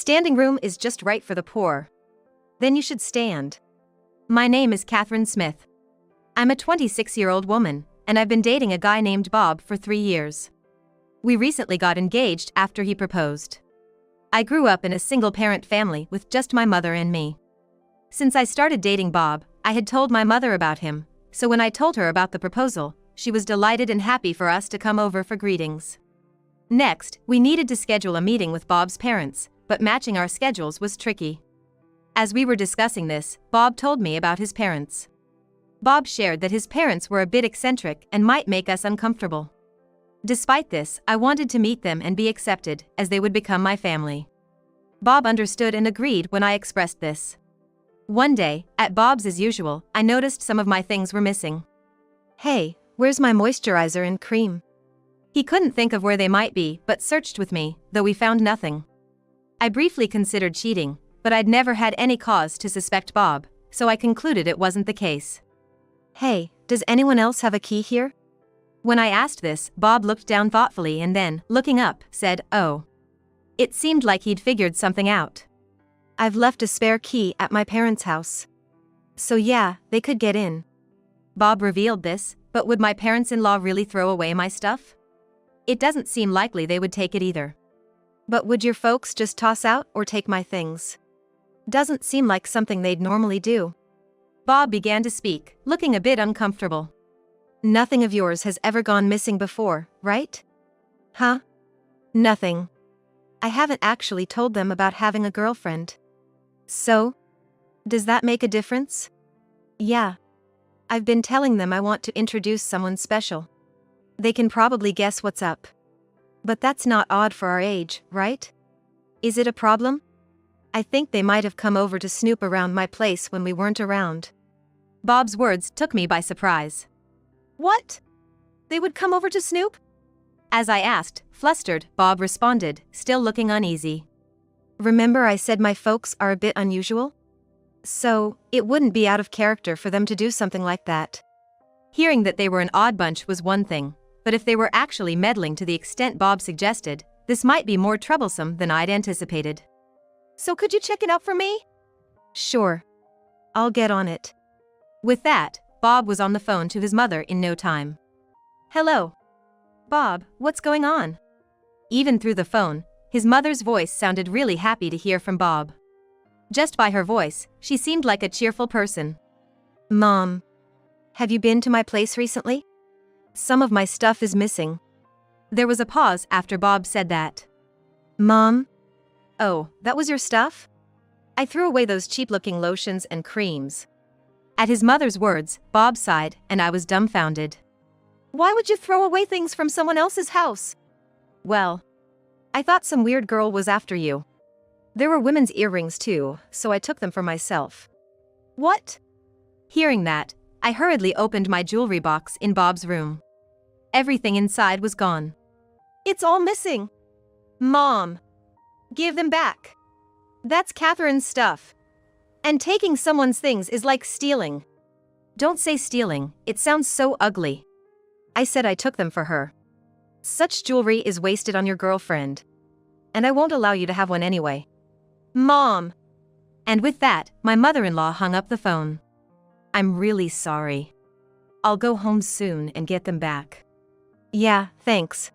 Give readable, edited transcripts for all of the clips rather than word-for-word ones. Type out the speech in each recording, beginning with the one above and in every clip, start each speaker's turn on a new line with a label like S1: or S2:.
S1: standing room is just right for the poor. Then you should stand. My name is Catherine Smith. I'm a 26-year-old woman, and I've been dating a guy named Bob for 3 years. We recently got engaged after he proposed. I grew up in a single-parent family with just my mother and me. Since I started dating Bob, I had told my mother about him, so when I told her about the proposal, she was delighted and happy for us to come over for greetings. Next, we needed to schedule a meeting with Bob's parents, but matching our schedules was tricky. As we were discussing this, Bob told me about his parents. Bob shared that his parents were a bit eccentric and might make us uncomfortable. Despite this, I wanted to meet them and be accepted, as they would become my family. Bob understood and agreed when I expressed this. One day, at Bob's as usual, I noticed some of my things were missing. "Hey, where's my moisturizer and cream?" He couldn't think of where they might be, but searched with me, though we found nothing. I briefly considered cheating, but I'd never had any cause to suspect Bob, so I concluded it wasn't the case. "Hey, does anyone else have a key here?" When I asked this, Bob looked down thoughtfully and then, looking up, said, "Oh." It seemed like he'd figured something out. "I've left a spare key at my parents' house. So yeah, they could get in." Bob revealed this, but would my parents-in-law really throw away my stuff? It doesn't seem likely they would take it either. "But would your folks just toss out or take my things?" Doesn't seem like something they'd normally do. Bob began to speak, looking a bit uncomfortable. "Nothing of yours has ever gone missing before, right?" "Huh? Nothing. I haven't actually told them about having a girlfriend." "So? Does that make a difference?" "Yeah. I've been telling them I want to introduce someone special. They can probably guess what's up. But that's not odd for our age, right? Is it a problem? I think they might have come over to snoop around my place when we weren't around." Bob's words took me by surprise. "What? They would come over to snoop?" As I asked, flustered, Bob responded, still looking uneasy. "Remember I said my folks are a bit unusual? So, it wouldn't be out of character for them to do something like that." Hearing that they were an odd bunch was one thing, but if they were actually meddling to the extent Bob suggested, this might be more troublesome than I'd anticipated. "So could you check it out for me?" "Sure. I'll get on it." With that, Bob was on the phone to his mother in no time. "Hello. Bob, what's going on?" Even through the phone, his mother's voice sounded really happy to hear from Bob. Just by her voice, she seemed like a cheerful person. "Mom, have you been to my place recently? Some of my stuff is missing." There was a pause after Bob said that. "Mom? Oh, that was your stuff? I threw away those cheap-looking lotions and creams." At his mother's words, Bob sighed, and I was dumbfounded. "Why would you throw away things from someone else's house?" "Well, I thought some weird girl was after you. There were women's earrings too, so I took them for myself." "What?" Hearing that, I hurriedly opened my jewelry box in Bob's room. Everything inside was gone. "It's all missing. Mom, give them back. That's Catherine's stuff. And taking someone's things is like stealing." "Don't say stealing, it sounds so ugly." I said I took them for her. "Such jewelry is wasted on your girlfriend. And I won't allow you to have one anyway." "Mom." And with that, my mother-in-law hung up the phone. "I'm really sorry. I'll go home soon and get them back." "Yeah, thanks.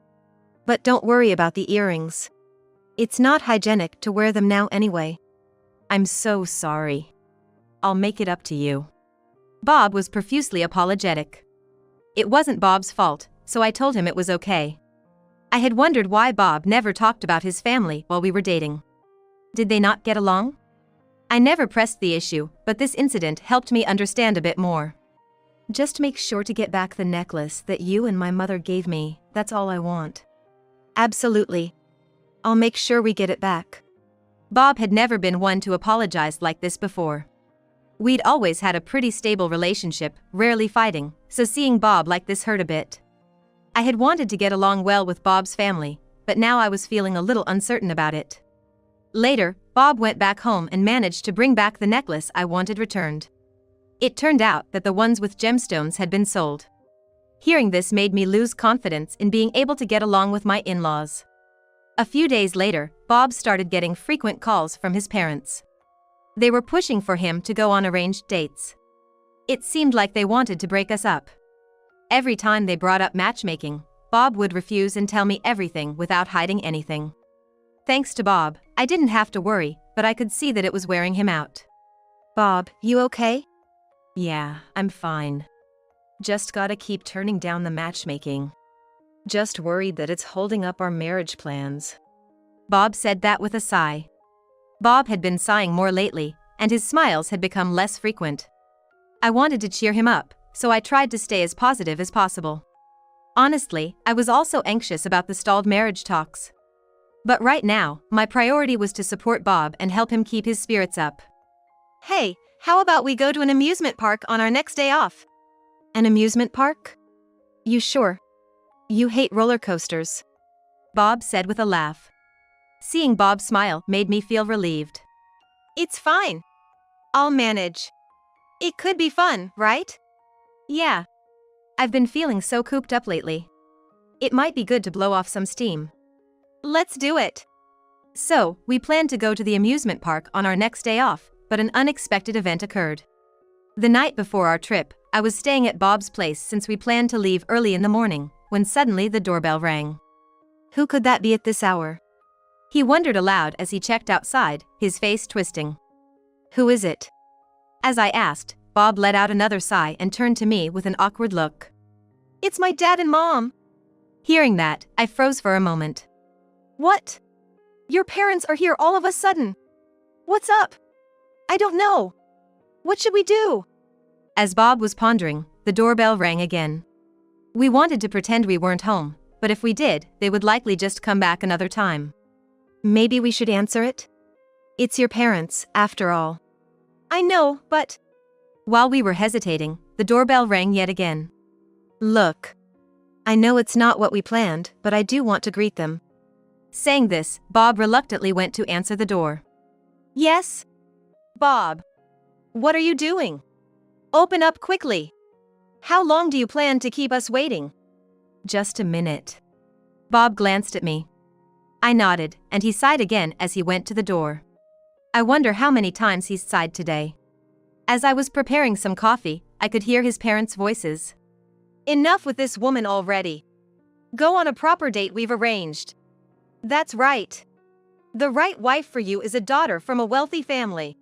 S1: But don't worry about the earrings. It's not hygienic to wear them now anyway." "I'm so sorry. I'll make it up to you." Bob was profusely apologetic. It wasn't Bob's fault, so I told him it was okay. I had wondered why Bob never talked about his family while we were dating. Did they not get along? I never pressed the issue, but this incident helped me understand a bit more. "Just make sure to get back the necklace that you and my mother gave me, that's all I want." "Absolutely. I'll make sure we get it back." Bob had never been one to apologize like this before. We'd always had a pretty stable relationship, rarely fighting, so seeing Bob like this hurt a bit. I had wanted to get along well with Bob's family, but now I was feeling a little uncertain about it. Later, Bob went back home and managed to bring back the necklace I wanted returned. It turned out that the ones with gemstones had been sold. Hearing this made me lose confidence in being able to get along with my in-laws. A few days later, Bob started getting frequent calls from his parents. They were pushing for him to go on arranged dates. It seemed like they wanted to break us up. Every time they brought up matchmaking, Bob would refuse and tell me everything without hiding anything. Thanks to Bob, I didn't have to worry, but I could see that it was wearing him out.
S2: Bob, you okay?
S1: Yeah, I'm fine. Just gotta keep turning down the matchmaking. Just worried that it's holding up our marriage plans. Bob said that with a sigh. Bob had been sighing more lately, and his smiles had become less frequent. I wanted to cheer him up, so I tried to stay as positive as possible. Honestly, I was also anxious about the stalled marriage talks. But right now, my priority was to support Bob and help him keep his spirits up.
S2: Hey, how about we go to an amusement park on our next day off?
S1: An amusement park? You sure? You hate roller coasters, Bob said with a laugh. Seeing Bob smile made me feel relieved.
S2: It's fine. I'll manage. It could be fun, right?
S1: Yeah. I've been feeling so cooped up lately. It might be good to blow off some steam.
S2: Let's do it.
S1: So, we planned to go to the amusement park on our next day off, but an unexpected event occurred. The night before our trip, I was staying at Bob's place since we planned to leave early in the morning, when suddenly the doorbell rang. Who could that be at this hour? He wondered aloud as he checked outside, his face twisting. Who is it? As I asked, Bob let out another sigh and turned to me with an awkward look.
S2: It's my dad and mom.
S1: Hearing that, I froze for a moment.
S2: What? Your parents are here all of a sudden. What's up? I don't know. What should we do?
S1: As Bob was pondering, the doorbell rang again. We wanted to pretend we weren't home, but if we did, they would likely just come back another time. Maybe we should answer it? It's your parents, after all.
S2: I know, but...
S1: While we were hesitating, the doorbell rang yet again. Look. I know it's not what we planned, but I do want to greet them. Saying this, Bob reluctantly went to answer the door.
S2: Yes? Bob. What are you doing? Open up quickly. How long do you plan to keep us waiting?
S1: Just a minute. Bob glanced at me. I nodded, and he sighed again as he went to the door. I wonder how many times he's sighed today. As I was preparing some coffee, I could hear his parents' voices.
S2: Enough with this woman already. Go on a proper date we've arranged. That's right. The right wife for you is a daughter from a wealthy family.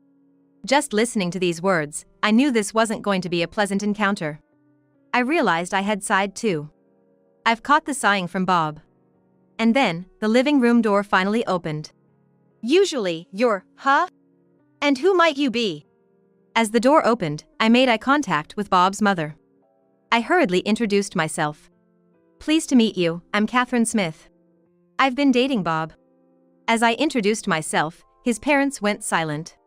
S1: Just listening to these words, I knew this wasn't going to be a pleasant encounter. I realized I had sighed too. I've caught the sighing from Bob. And then, the living room door finally opened.
S2: Usually, you're, huh? And who might you be?
S1: As the door opened, I made eye contact with Bob's mother. I hurriedly introduced myself. Pleased to meet you, I'm Catherine Smith. I've been dating Bob. As I introduced myself, his parents went silent.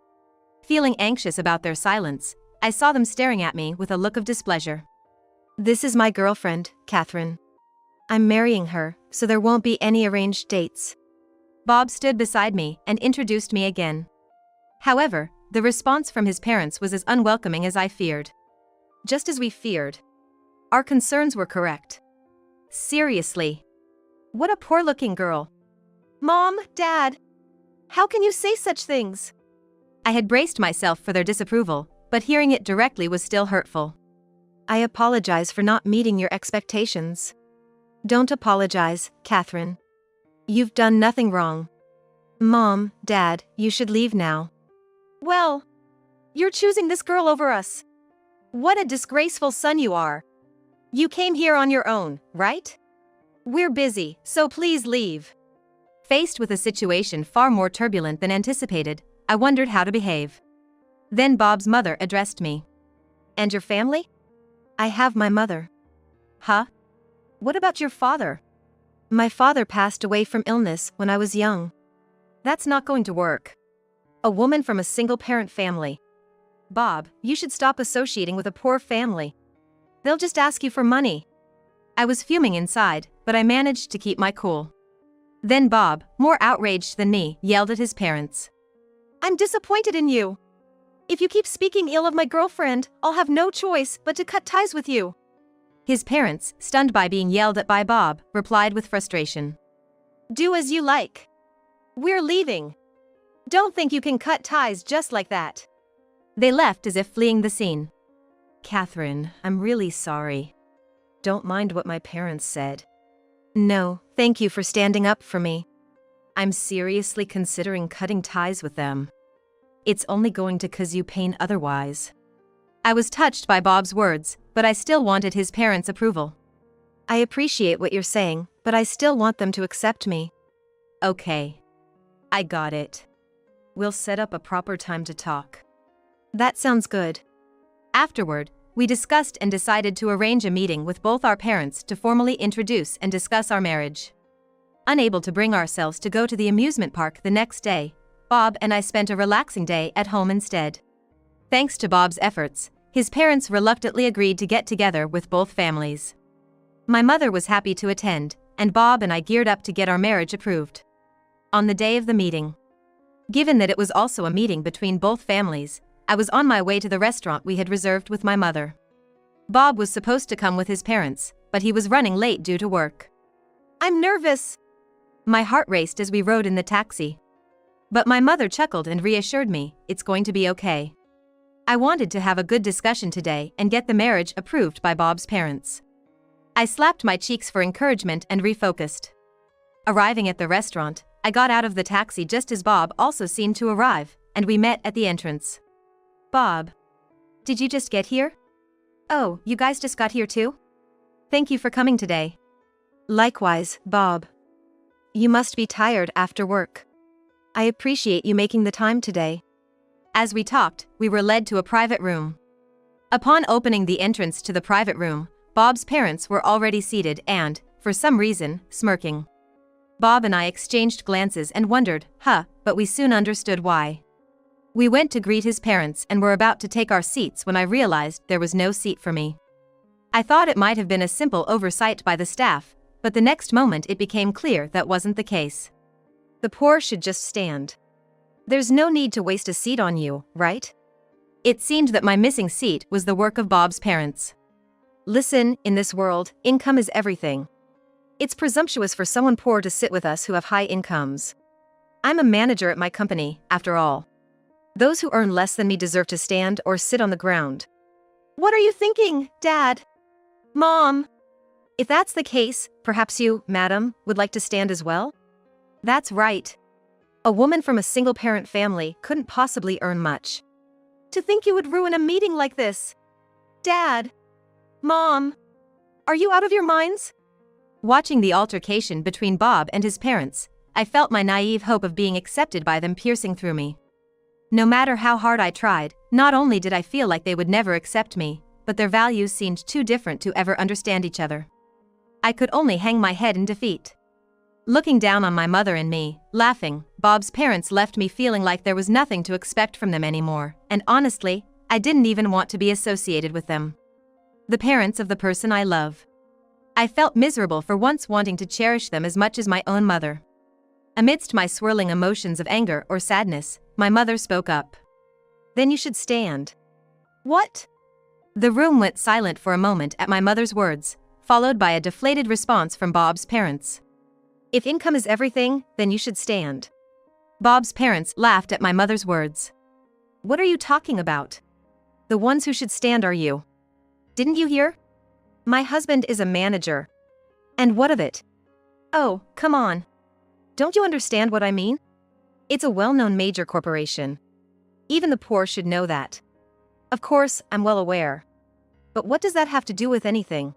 S1: Feeling anxious about their silence, I saw them staring at me with a look of displeasure. This is my girlfriend, Catherine. I'm marrying her, so there won't be any arranged dates. Bob stood beside me and introduced me again. However, the response from his parents was as unwelcoming as I feared. Just as we feared. Our concerns were correct. Seriously. What a poor-looking girl.
S2: Mom, Dad. How can you say such things?
S1: I had braced myself for their disapproval, but hearing it directly was still hurtful. I apologize for not meeting your expectations. Don't apologize, Catherine. You've done nothing wrong. Mom, Dad, you should leave now.
S2: Well, you're choosing this girl over us. What a disgraceful son you are. You came here on your own, right? We're busy, so please leave.
S1: Faced with a situation far more turbulent than anticipated, I wondered how to behave. Then Bob's mother addressed me. And your family? I have my mother. Huh? What about your father? My father passed away from illness when I was young. That's not going to work. A woman from a single-parent family. Bob, you should stop associating with a poor family. They'll just ask you for money. I was fuming inside, but I managed to keep my cool. Then Bob, more outraged than me, yelled at his parents.
S2: I'm disappointed in you. If you keep speaking ill of my girlfriend, I'll have no choice but to cut ties with you.
S1: His parents, stunned by being yelled at by Bob, replied with frustration.
S2: Do as you like. We're leaving. Don't think you can cut ties just like that.
S1: They left as if fleeing the scene. Catherine, I'm really sorry. Don't mind what my parents said.
S2: No, thank you for standing up for me.
S1: I'm seriously considering cutting ties with them. It's only going to cause you pain otherwise. I was touched by Bob's words, but I still wanted his parents' approval.
S2: I appreciate what you're saying, but I still want them to accept me.
S1: Okay. I got it. We'll set up a proper time to talk.
S2: That sounds good.
S1: Afterward, we discussed and decided to arrange a meeting with both our parents to formally introduce and discuss our marriage. Unable to bring ourselves to go to the amusement park the next day, Bob and I spent a relaxing day at home instead. Thanks to Bob's efforts, his parents reluctantly agreed to get together with both families. My mother was happy to attend, and Bob and I geared up to get our marriage approved. On the day of the meeting, given that it was also a meeting between both families, I was on my way to the restaurant we had reserved with my mother. Bob was supposed to come with his parents, but he was running late due to work.
S2: I'm nervous.
S1: My heart raced as we rode in the taxi. But my mother chuckled and reassured me, it's going to be okay. I wanted to have a good discussion today and get the marriage approved by Bob's parents. I slapped my cheeks for encouragement and refocused. Arriving at the restaurant, I got out of the taxi just as Bob also seemed to arrive, and we met at the entrance. Bob, did you just get here? Oh, you guys just got here too? Thank you for coming today.
S2: Likewise, Bob. You must be tired after work. I appreciate you making the time today.
S1: As we talked, we were led to a private room. Upon opening the entrance to the private room, Bob's parents were already seated and, for some reason, smirking. Bob and I exchanged glances and wondered, but we soon understood why. We went to greet his parents and were about to take our seats when I realized there was no seat for me. I thought it might have been a simple oversight by the staff, but the next moment it became clear that wasn't the case.
S2: The poor should just stand. There's no need to waste a seat on you, right?
S1: It seemed that my missing seat was the work of Bob's parents.
S2: Listen, in this world, income is everything. It's presumptuous for someone poor to sit with us who have high incomes. I'm a manager at my company, after all. Those who earn less than me deserve to stand or sit on the ground. What are you thinking, Dad? Mom? If that's the case, perhaps you, madam, would like to stand as well? That's right. A woman from a single-parent family couldn't possibly earn much. To think you would ruin a meeting like this. Dad? Mom? Are you out of your minds?
S1: Watching the altercation between Bob and his parents, I felt my naive hope of being accepted by them piercing through me. No matter how hard I tried, not only did I feel like they would never accept me, but their values seemed too different to ever understand each other. I could only hang my head in defeat. Looking down on my mother and me, laughing, Bob's parents left me feeling like there was nothing to expect from them anymore, and honestly, I didn't even want to be associated with them. The parents of the person I love. I felt miserable for once wanting to cherish them as much as my own mother. Amidst my swirling emotions of anger or sadness, my mother spoke up.
S2: Then you should stand. What?
S1: The room went silent for a moment at my mother's words, followed by a deflated response from Bob's parents.
S2: If income is everything, then you should stand.
S1: Bob's parents laughed at my mother's words.
S2: What are you talking about? The ones who should stand are you. Didn't you hear? My husband is a manager. And what of it? Oh, come on. Don't you understand what I mean? It's a well-known major corporation. Even the poor should know that. Of course, I'm well aware. But what does that have to do with anything?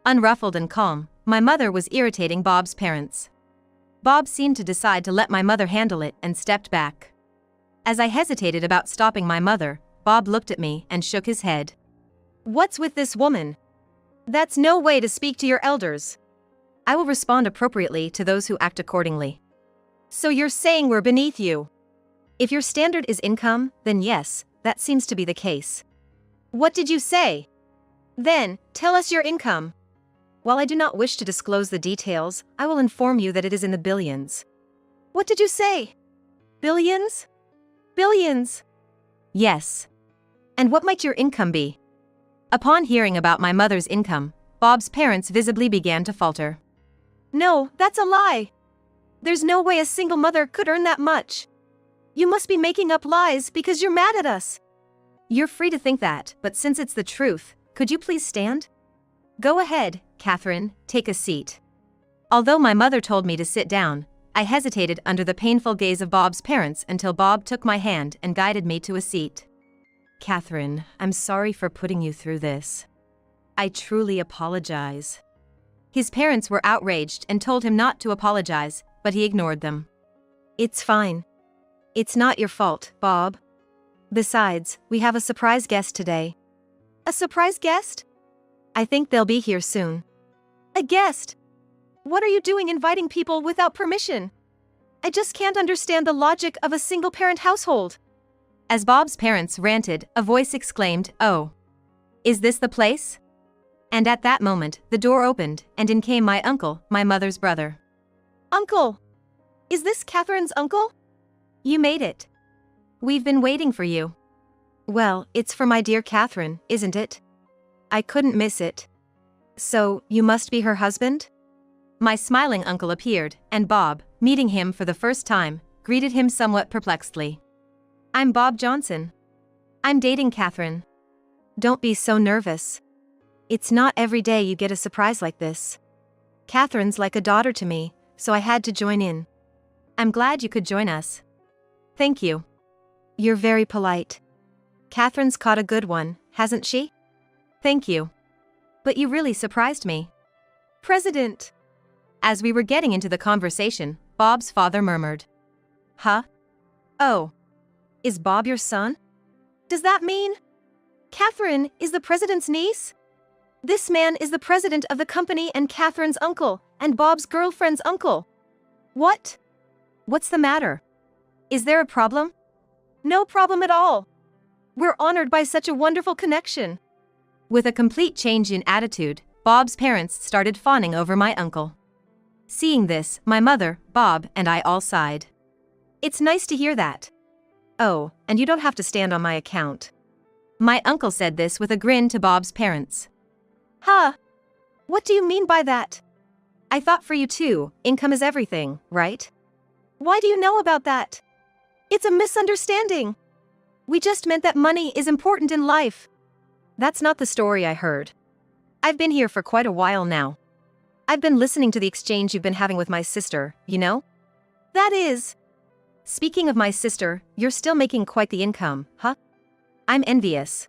S1: Unruffled and calm, my mother was irritating Bob's parents. Bob seemed to decide to let my mother handle it and stepped back. As I hesitated about stopping my mother, Bob looked at me and shook his head.
S2: What's with this woman? That's no way to speak to your elders.
S1: I will respond appropriately to those who act accordingly.
S2: So you're saying we're beneath you? If your standard is income, then yes, that seems to be the case. What did you say? Then, tell us your income. While I do not wish to disclose the details, I will inform you that it is in the billions. What did you say? Billions? Billions?
S1: Yes.
S2: And what might your income be?
S1: Upon hearing about my mother's income, Bob's parents visibly began to falter.
S2: No, that's a lie. There's no way a single mother could earn that much. You must be making up lies because you're mad at us.
S1: You're free to think that, but since it's the truth, could you please stand? Go ahead, Catherine, take a seat. Although my mother told me to sit down, I hesitated under the painful gaze of Bob's parents until Bob took my hand and guided me to a seat. Catherine, I'm sorry for putting you through this. I truly apologize. His parents were outraged and told him not to apologize, but he ignored them.
S2: It's fine. It's not your fault, Bob. Besides, we have a surprise guest today. A surprise guest? I think they'll be here soon. A guest? What are you doing inviting people without permission? I just can't understand the logic of a single-parent household.
S1: As Bob's parents ranted, a voice exclaimed, "Oh! Is this the place?" And at that moment, the door opened, and in came my uncle, my mother's brother.
S2: Uncle! Is this Catherine's uncle?
S1: You made it. We've been waiting for you.
S2: Well, it's for my dear Catherine, isn't it? I couldn't miss it. So, you must be her husband?
S1: My smiling uncle appeared, and Bob, meeting him for the first time, greeted him somewhat perplexedly. I'm Bob Johnson. I'm dating Catherine.
S2: Don't be so nervous. It's not every day you get a surprise like this. Catherine's like a daughter to me, so I had to join in.
S1: I'm glad you could join us. Thank you.
S2: You're very polite. Catherine's caught a good one, hasn't she?
S1: Thank you. But you really surprised me.
S2: President!
S1: As we were getting into the conversation, Bob's father murmured. Huh? Oh.
S2: Is Bob your son? Does that mean Catherine is the president's niece? This man is the president of the company and Catherine's uncle, and Bob's girlfriend's uncle. What?
S1: What's the matter? Is there a problem?
S2: No problem at all. We're honored by such a wonderful connection.
S1: With a complete change in attitude, Bob's parents started fawning over my uncle. Seeing this, my mother, Bob, and I all sighed.
S2: It's nice to hear that. Oh, and you don't have to stand on my account.
S1: My uncle said this with a grin to Bob's parents.
S2: Huh? What do you mean by that?
S1: I thought for you too, income is everything, right?
S2: Why do you know about that? It's a misunderstanding. We just meant that money is important in life.
S1: That's not the story I heard. I've been here for quite a while now. I've been listening to the exchange you've been having with my sister, you know?
S2: That is.
S1: Speaking of my sister, you're still making quite the income, huh? I'm envious.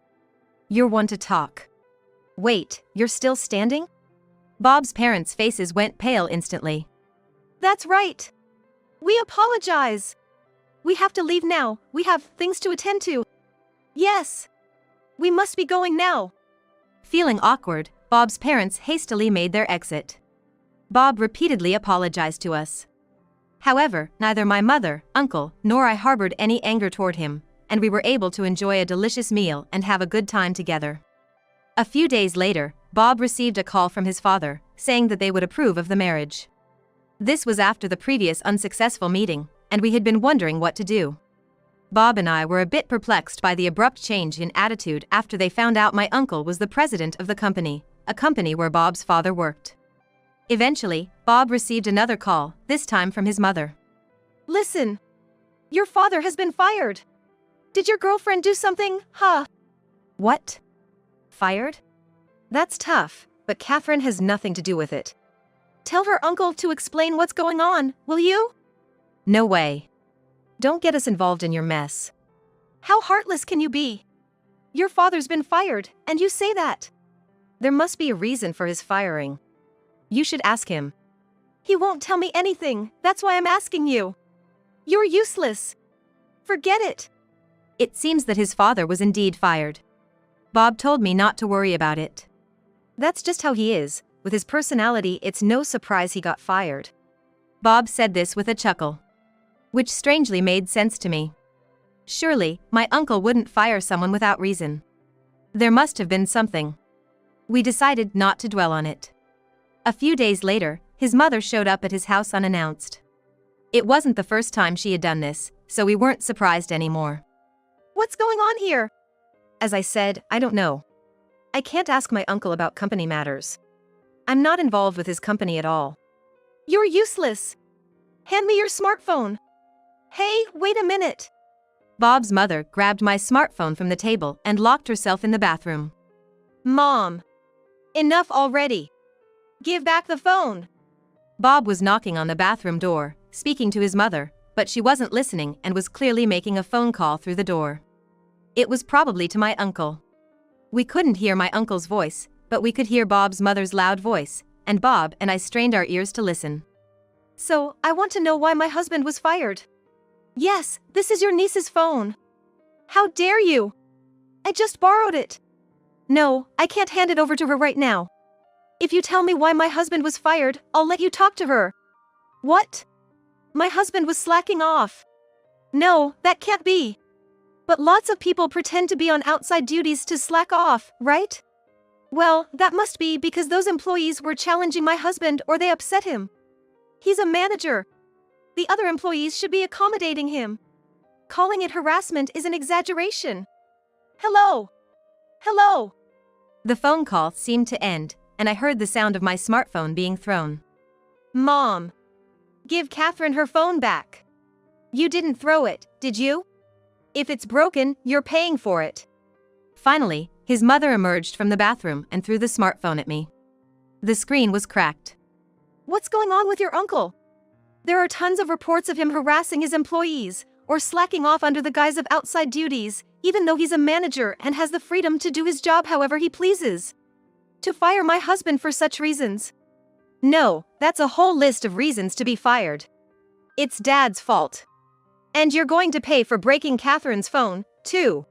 S1: You're one to talk. Wait, you're still standing? Bob's parents' faces went pale instantly.
S2: That's right. We apologize. We have to leave now, we have things to attend to. Yes. We must be going now.
S1: Feeling awkward, Bob's parents hastily made their exit. Bob repeatedly apologized to us. However, neither my mother, uncle, nor I harbored any anger toward him, and we were able to enjoy a delicious meal and have a good time together. A few days later, Bob received a call from his father, saying that they would approve of the marriage. This was after the previous unsuccessful meeting, and we had been wondering what to do. Bob and I were a bit perplexed by the abrupt change in attitude after they found out my uncle was the president of the company, a company where Bob's father worked. Eventually, Bob received another call, this time from his mother.
S2: Listen. Your father has been fired. Did your girlfriend do something, huh?
S1: What? Fired?
S2: That's tough, but Catherine has nothing to do with it. Tell her uncle to explain what's going on, will you?
S1: No way. Don't get us involved in your mess.
S2: How heartless can you be? Your father's been fired, and you say that.
S1: There must be a reason for his firing. You should ask him.
S2: He won't tell me anything, that's why I'm asking you. You're useless. Forget it.
S1: It seems that his father was indeed fired. Bob told me not to worry about it.
S2: That's just how he is. With his personality, it's no surprise he got fired.
S1: Bob said this with a chuckle, which strangely made sense to me. Surely, my uncle wouldn't fire someone without reason. There must have been something. We decided not to dwell on it. A few days later, his mother showed up at his house unannounced. It wasn't the first time she had done this, so we weren't surprised anymore.
S2: What's going on here?
S1: As I said, I don't know. I can't ask my uncle about company matters. I'm not involved with his company at all.
S2: You're useless. Hand me your smartphone. Hey, wait a minute.
S1: Bob's mother grabbed my smartphone from the table and locked herself in the bathroom.
S2: Mom. Enough already. Give back the phone.
S1: Bob was knocking on the bathroom door, speaking to his mother, but she wasn't listening and was clearly making a phone call through the door. It was probably to my uncle. We couldn't hear my uncle's voice, but we could hear Bob's mother's loud voice, and Bob and I strained our ears to listen.
S2: So, I want to know why my husband was fired. Yes, this is your niece's phone. How dare you? I just borrowed it. No, I can't hand it over to her right now. If you tell me why my husband was fired, I'll let you talk to her. What? My husband was slacking off. No, that can't be. But lots of people pretend to be on outside duties to slack off, right? Well, that must be because those employees were challenging my husband or they upset him. He's a manager. The other employees should be accommodating him. Calling it harassment is an exaggeration. Hello? Hello?
S1: The phone call seemed to end, and I heard the sound of my smartphone being thrown.
S2: Mom. Give Catherine her phone back. You didn't throw it, did you? If it's broken, you're paying for it.
S1: Finally, his mother emerged from the bathroom and threw the smartphone at me. The screen was cracked.
S2: What's going on with your uncle? There are tons of reports of him harassing his employees or slacking off under the guise of outside duties, even though he's a manager and has the freedom to do his job however he pleases. To fire my husband for such reasons. No, that's a whole list of reasons to be fired. It's Dad's fault. And you're going to pay for breaking Catherine's phone, too.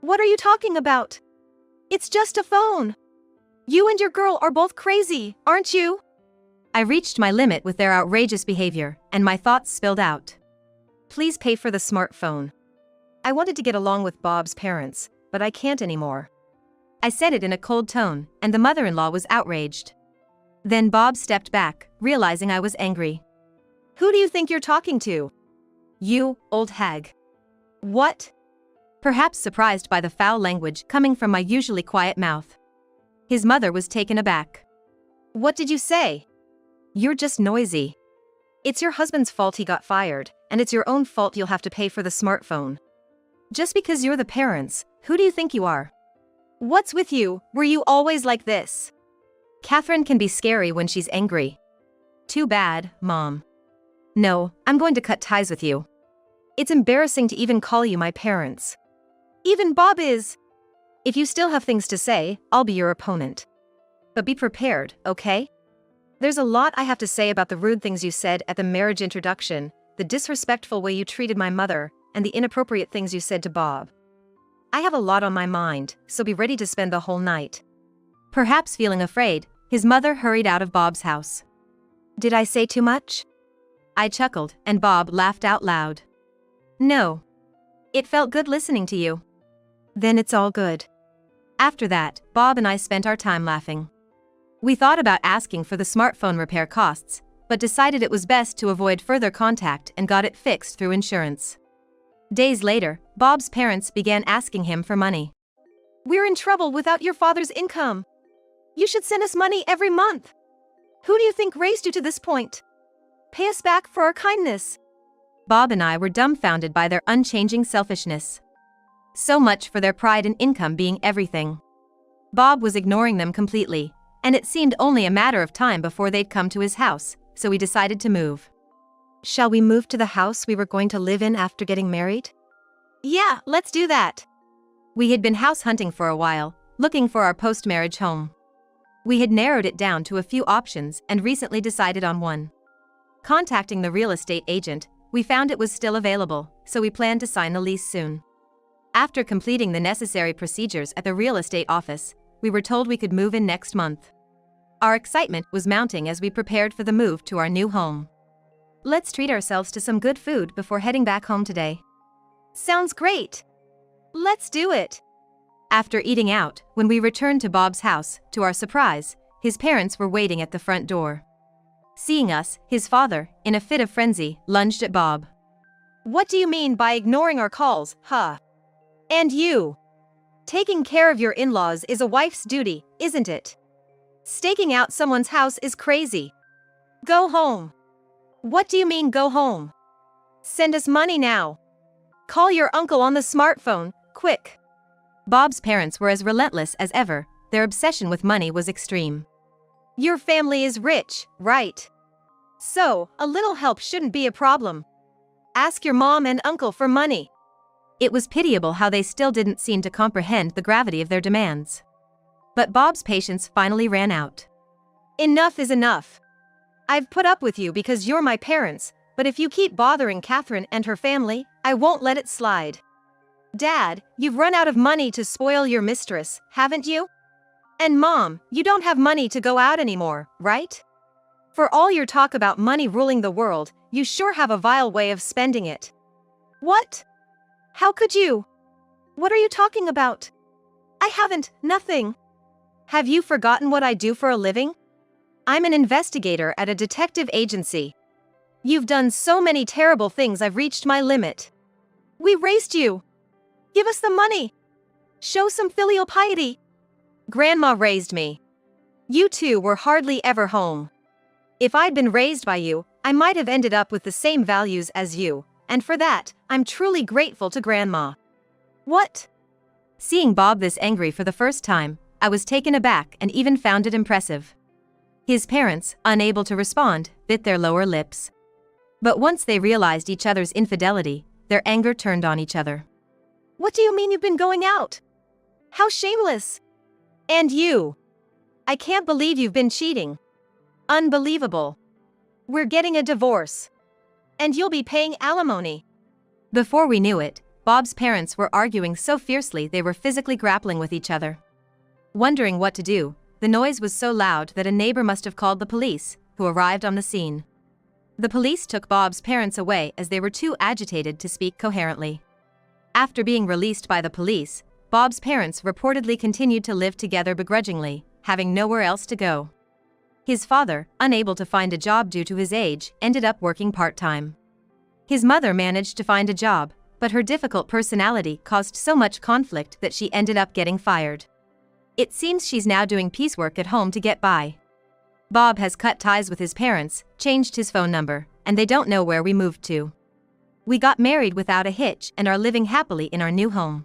S2: What are you talking about? It's just a phone. You and your girl are both crazy, aren't you?
S1: I reached my limit with their outrageous behavior, and my thoughts spilled out.
S2: Please pay for the smartphone. I wanted to get along with Bob's parents, but I can't anymore.
S1: I said it in a cold tone, and the mother-in-law was outraged. Then Bob stepped back, realizing I was angry.
S2: Who do you think you're talking to?
S1: You, old hag.
S2: What?
S1: Perhaps surprised by the foul language coming from my usually quiet mouth. His mother was taken aback.
S2: What did you say?
S1: You're just noisy.
S2: It's your husband's fault he got fired, and it's your own fault you'll have to pay for the smartphone.
S1: Just because you're the parents, who do you think you are?
S2: What's with you? Were you always like this?
S1: Catherine can be scary when she's angry. Too bad, Mom. No, I'm going to cut ties with you.
S2: It's embarrassing to even call you my parents. Even Bob is. If you still have things to say, I'll be your opponent. But be prepared, okay? There's a lot I have to say about the rude things you said at the marriage introduction, the disrespectful way you treated my mother, and the inappropriate things you said to Bob. I have a lot on my mind, so be ready to spend the whole night.
S1: Perhaps feeling afraid, his mother hurried out of Bob's house.
S2: Did I say too much?
S1: I chuckled, and Bob laughed out loud. No. It felt good listening to you.
S2: Then it's all good.
S1: After that, Bob and I spent our time laughing. We thought about asking for the smartphone repair costs, but decided it was best to avoid further contact and got it fixed through insurance. Days later, Bob's parents began asking him for money.
S2: We're in trouble without your father's income. You should send us money every month. Who do you think raised you to this point? Pay us back for our kindness.
S1: Bob and I were dumbfounded by their unchanging selfishness. So much for their pride in income being everything. Bob was ignoring them completely, and it seemed only a matter of time before they'd come to his house, so we decided to move.
S2: Shall we move to the house we were going to live in after getting married? Yeah, let's do that.
S1: We had been house hunting for a while, looking for our post-marriage home. We had narrowed it down to a few options and recently decided on one. Contacting the real estate agent, we found it was still available, so we planned to sign the lease soon. After completing the necessary procedures at the real estate office, we were told we could move in next month. Our excitement was mounting as we prepared for the move to our new home. Let's treat ourselves to some good food before heading back home today.
S2: Sounds great. Let's do it.
S1: After eating out, when we returned to Bob's house, to our surprise, his parents were waiting at the front door. Seeing us, his father, in a fit of frenzy, lunged at Bob.
S2: What do you mean by ignoring our calls, huh? And you? Taking care of your in-laws is a wife's duty, isn't it? Staking out someone's house is crazy. Go home. What do you mean go home? Send us money now. Call your uncle on the smartphone, quick.
S1: Bob's parents were as relentless as ever, their obsession with money was extreme.
S2: Your family is rich, right? So, a little help shouldn't be a problem. Ask your mom and uncle for money.
S1: It was pitiable how they still didn't seem to comprehend the gravity of their demands. But Bob's patience finally ran out.
S2: Enough is enough. I've put up with you because you're my parents, but if you keep bothering Catherine and her family, I won't let it slide. Dad, you've run out of money to spoil your mistress, haven't you? And Mom, you don't have money to go out anymore, right? For all your talk about money ruling the world, you sure have a vile way of spending it. What? How could you? What are you talking about? I haven't, nothing. Have you forgotten what I do for a living? I'm an investigator at a detective agency. You've done so many terrible things, I've reached my limit. We raised you. Give us the money. Show some filial piety. Grandma raised me. You two were hardly ever home. If I'd been raised by you, I might have ended up with the same values as you, and for that, I'm truly grateful to Grandma. What?
S1: Seeing Bob this angry for the first time, I was taken aback and even found it impressive. His parents, unable to respond, bit their lower lips. But once they realized each other's infidelity, their anger turned on each other.
S2: What do you mean you've been going out? How shameless! And you! I can't believe you've been cheating. Unbelievable. We're getting a divorce. And you'll be paying alimony.
S1: Before we knew it, Bob's parents were arguing so fiercely they were physically grappling with each other. Wondering what to do, the noise was so loud that a neighbor must have called the police, who arrived on the scene. The police took Bob's parents away as they were too agitated to speak coherently. After being released by the police, Bob's parents reportedly continued to live together begrudgingly, having nowhere else to go. His father, unable to find a job due to his age, ended up working part-time. His mother managed to find a job, but her difficult personality caused so much conflict that she ended up getting fired. It seems she's now doing piecework at home to get by. Bob has cut ties with his parents, changed his phone number, and they don't know where we moved to. We got married without a hitch and are living happily in our new home.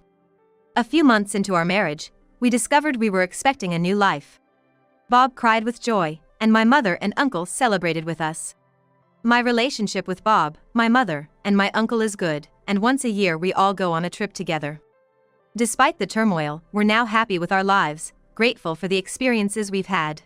S1: A few months into our marriage, we discovered we were expecting a new life. Bob cried with joy, and my mother and uncle celebrated with us. My relationship with Bob, my mother, and my uncle is good, and once a year we all go on a trip together. Despite the turmoil, we're now happy with our lives, grateful for the experiences we've had.